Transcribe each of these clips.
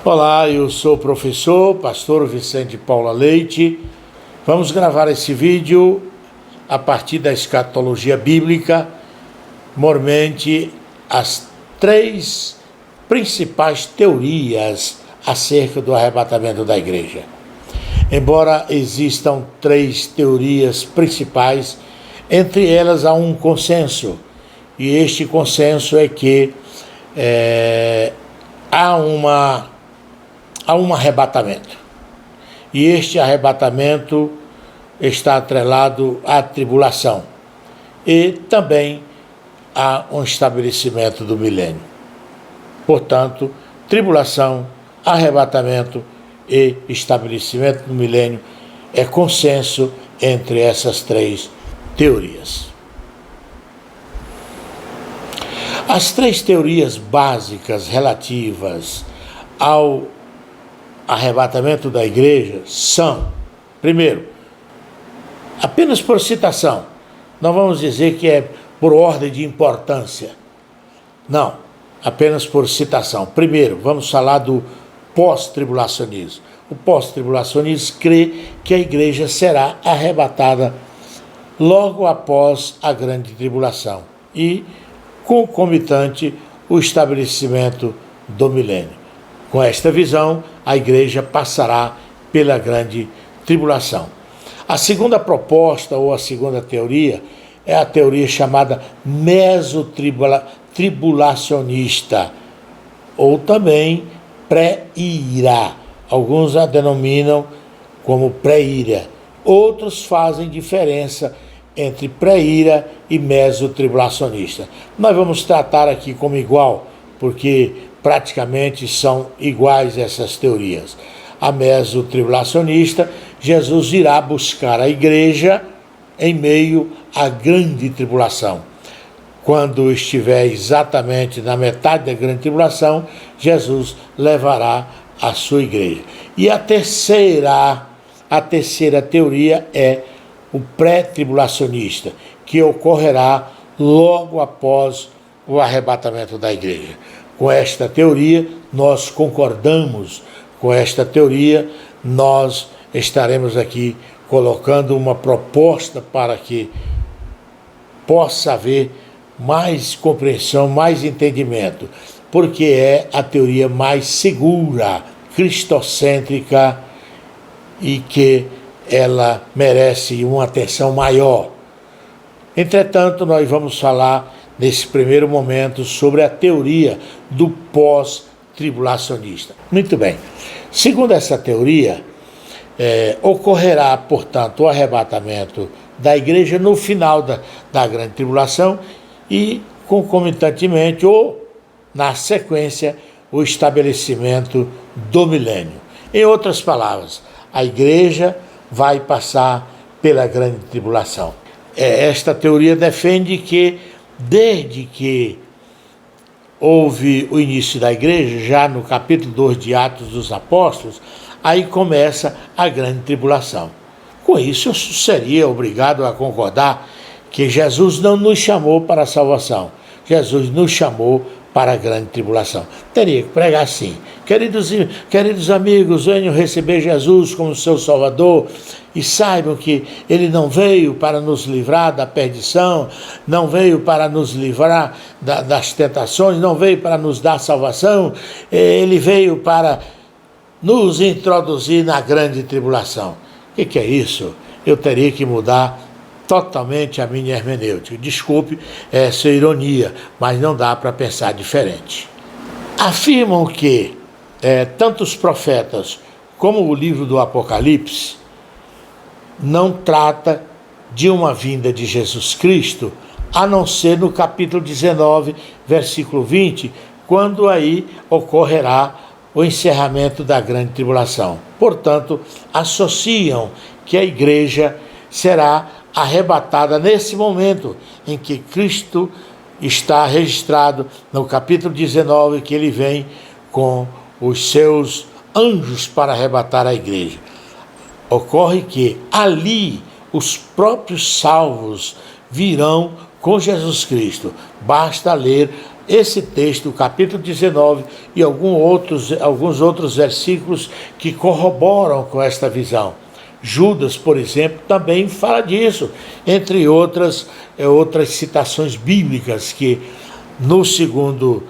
Olá, eu sou o professor, pastor Vicente Paula Leite. Vamos gravar esse vídeo a partir da escatologia bíblica, mormente as três principais teorias acerca do arrebatamento da igreja. Embora existam três teorias principais, entre elas há um consenso, e este consenso é que há um arrebatamento, e este arrebatamento está atrelado à tribulação e também a um estabelecimento do milênio. Portanto, tribulação, arrebatamento e estabelecimento do milênio é consenso entre essas três teorias. As três teorias básicas relativas ao arrebatamento da igreja são, primeiro, apenas por citação, não vamos dizer que é por ordem de importância, não, apenas por citação. Primeiro, vamos falar do pós-tribulacionismo. O pós-tribulacionismo crê que a igreja será arrebatada logo após a grande tribulação e, concomitante, o estabelecimento do milênio. Com esta visão, a igreja passará pela grande tribulação. A segunda proposta, ou a segunda teoria, é a teoria chamada mesotribulacionista, ou também pré-ira. Alguns a denominam como pré-ira. Outros fazem diferença entre pré-ira e mesotribulacionista. Nós vamos tratar aqui como igual, porque praticamente são iguais essas teorias. A mesotribulacionista, Jesus irá buscar a igreja em meio à grande tribulação. Quando estiver exatamente na metade da grande tribulação, Jesus levará a sua igreja. E a terceira teoria é o pré-tribulacionista, que ocorrerá logo após o arrebatamento da igreja. Com esta teoria, nós concordamos com esta teoria, nós estaremos aqui colocando uma proposta para que possa haver mais compreensão, mais entendimento, porque é a teoria mais segura, cristocêntrica e que ela merece uma atenção maior. Entretanto, nós vamos falar nesse primeiro momento sobre a teoria do pós-tribulacionista. Muito bem. Segundo essa teoria, ocorrerá, portanto, o arrebatamento da igreja no final da grande tribulação e, concomitantemente, ou na sequência, o estabelecimento do milênio. Em outras palavras, a igreja vai passar pela grande tribulação. Esta teoria defende que, desde que houve o início da igreja, já no capítulo 2 de Atos dos Apóstolos, aí começa a grande tribulação. Com isso, eu seria obrigado a concordar que Jesus não nos chamou para a salvação. Jesus nos chamou para a grande tribulação. Teria que pregar assim: queridos amigos, venham receber Jesus como seu Salvador e saibam que Ele não veio para nos livrar da perdição, não veio para nos livrar das tentações, não veio para nos dar salvação, Ele veio para nos introduzir na grande tribulação. O que é isso? Eu teria que mudar totalmente a minha hermenêutica. Desculpe essa ironia, mas não dá para pensar diferente. Afirmam que tanto os profetas como o livro do Apocalipse não trata de uma vinda de Jesus Cristo, a não ser no capítulo 19, versículo 20, quando aí ocorrerá o encerramento da grande tribulação. Portanto, associam que a igreja será arrebatada nesse momento em que Cristo está registrado no capítulo 19, que ele vem com os seus anjos para arrebatar a igreja. Ocorre que ali os próprios salvos virão com Jesus Cristo. Basta ler esse texto, o capítulo 19 e alguns outros versículos que corroboram com esta visão. Judas, por exemplo, também fala disso, entre outras citações bíblicas que no segundo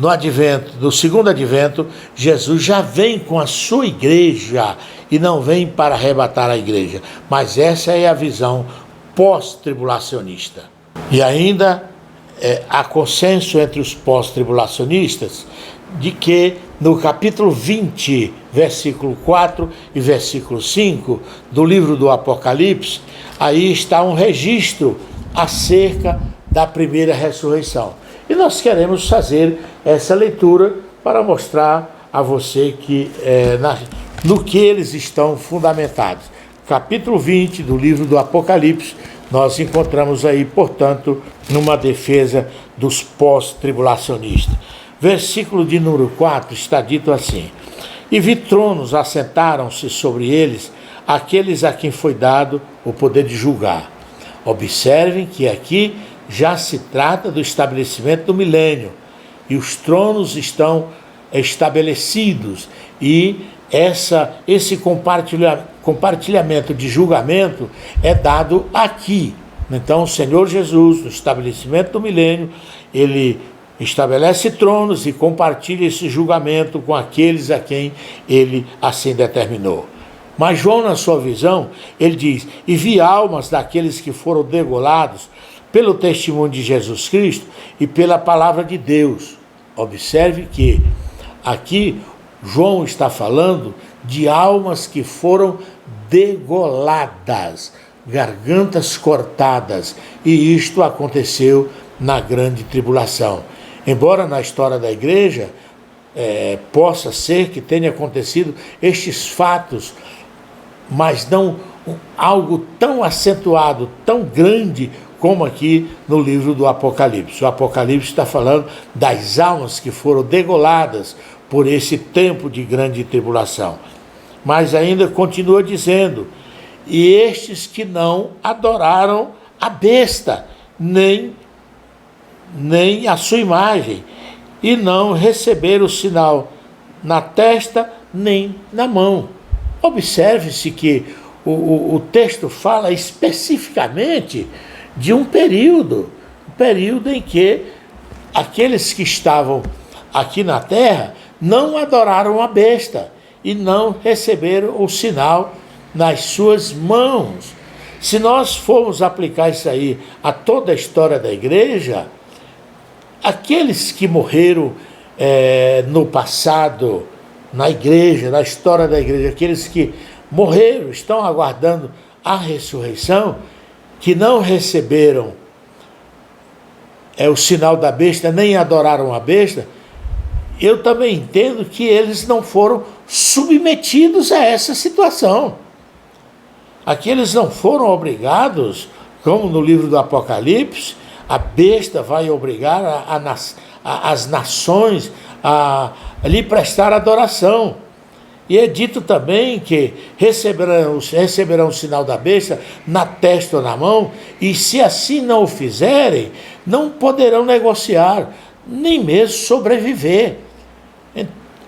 advento, no segundo advento, Jesus já vem com a sua igreja e não vem para arrebatar a igreja, mas essa é a visão pós-tribulacionista. E ainda há consenso entre os pós-tribulacionistas de que no capítulo 20, versículo 4 e versículo 5 do livro do Apocalipse, aí está um registro acerca da primeira ressurreição. E nós queremos fazer essa leitura para mostrar a você que no que eles estão fundamentados. Capítulo 20 do livro do Apocalipse, nós encontramos aí, portanto, numa defesa dos pós-tribulacionistas. Versículo de número 4 está dito assim: e vi tronos, assentaram-se sobre eles aqueles a quem foi dado o poder de julgar. Observem que aqui já se trata do estabelecimento do milênio, e os tronos estão estabelecidos, e esse compartilhamento de julgamento é dado aqui. Então o Senhor Jesus, no estabelecimento do milênio, ele estabelece tronos e compartilha esse julgamento com aqueles a quem ele assim determinou. Mas João, na sua visão, ele diz: e vi almas daqueles que foram degolados pelo testemunho de Jesus Cristo e pela palavra de Deus. Observe que aqui João está falando de almas que foram degoladas, gargantas cortadas, e isto aconteceu na grande tribulação. Embora na história da igreja possa ser que tenha acontecido estes fatos, mas não algo tão acentuado, tão grande como aqui no livro do Apocalipse. O Apocalipse está falando das almas que foram degoladas por esse tempo de grande tribulação. Mas ainda continua dizendo: e estes que não adoraram a besta, nem a sua imagem, e não receberam o sinal na testa nem na mão. Observe-se que o texto fala especificamente de um período em que aqueles que estavam aqui na terra não adoraram a besta e não receberam o sinal nas suas mãos. Se nós formos aplicar isso aí a toda a história da igreja, aqueles que morreram no passado, na igreja, na história da igreja, aqueles que morreram, estão aguardando a ressurreição, que não receberam o sinal da besta, nem adoraram a besta, eu também entendo que eles não foram submetidos a essa situação. Aqueles não foram obrigados, como no livro do Apocalipse, a besta vai obrigar as nações a lhe prestar adoração. E é dito também que receberão o sinal da besta na testa ou na mão, e se assim não o fizerem, não poderão negociar, nem mesmo sobreviver.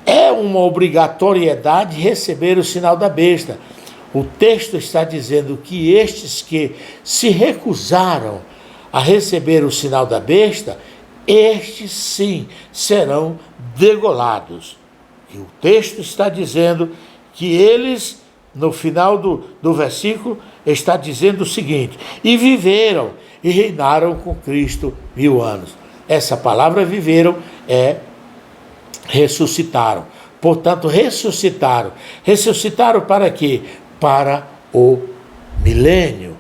É uma obrigatoriedade receber o sinal da besta. O texto está dizendo que estes que se recusaram a receber o sinal da besta, estes sim serão degolados. E o texto está dizendo que eles, no final do versículo, está dizendo o seguinte: e viveram e reinaram com Cristo 1000 anos. Essa palavra viveram ressuscitaram. Portanto, ressuscitaram. Ressuscitaram para quê? Para o milênio.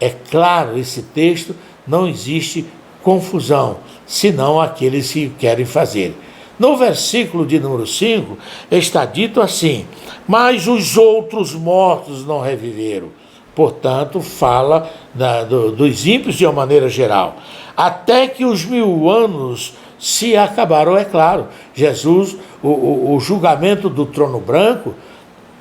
É claro, esse texto não existe confusão, senão aqueles que querem fazer. No versículo de número 5, está dito assim: mas os outros mortos não reviveram. Portanto, fala dos ímpios de uma maneira geral. Até que os 1000 anos se acabaram, é claro. Jesus, o julgamento do trono branco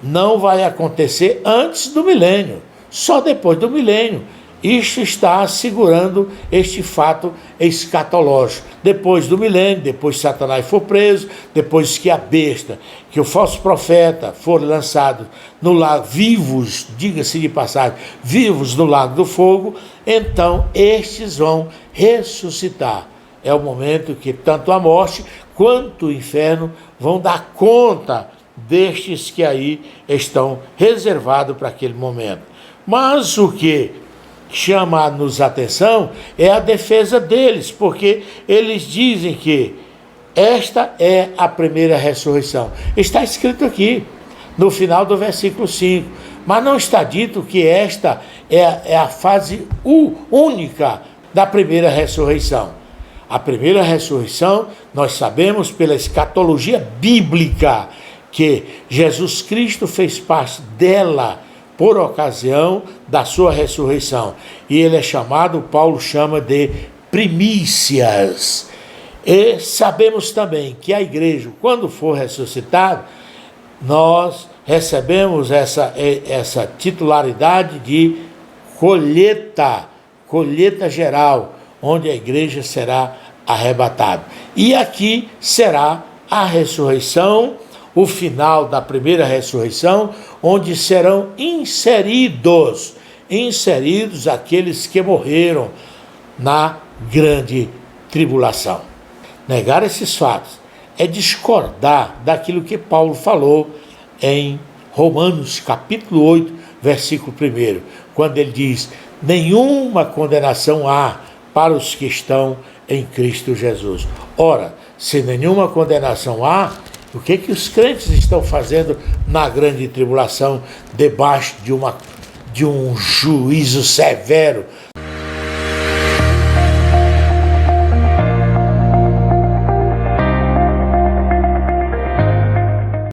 não vai acontecer antes do milênio, só depois do milênio Isto está assegurando este fato escatológico. Depois do milênio, depois que Satanás for preso, depois que a besta, que o falso profeta for lançado no lago, vivos, diga-se de passagem, vivos no lago do fogo, então estes vão ressuscitar. É o momento que tanto a morte quanto o inferno vão dar conta destes que aí estão reservados para aquele momento. Mas o que chama-nos a atenção é a defesa deles, porque eles dizem que esta é a primeira ressurreição. Está escrito aqui, no final do versículo 5, mas não está dito que esta é a fase única da primeira ressurreição. A primeira ressurreição, nós sabemos pela escatologia bíblica que Jesus Cristo fez parte dela por ocasião da sua ressurreição. E ele é chamado, Paulo chama de primícias. E sabemos também que a igreja, quando for ressuscitada, nós recebemos essa titularidade de colheita geral, onde a igreja será arrebatada. E aqui será a ressurreição, o final da primeira ressurreição, onde serão inseridos aqueles que morreram na grande tribulação. Negar esses fatos é discordar daquilo que Paulo falou em Romanos capítulo 8, versículo 1, quando ele diz: nenhuma condenação há para os que estão em Cristo Jesus. Ora, se nenhuma condenação há, o que os crentes estão fazendo na grande tribulação, debaixo de um juízo severo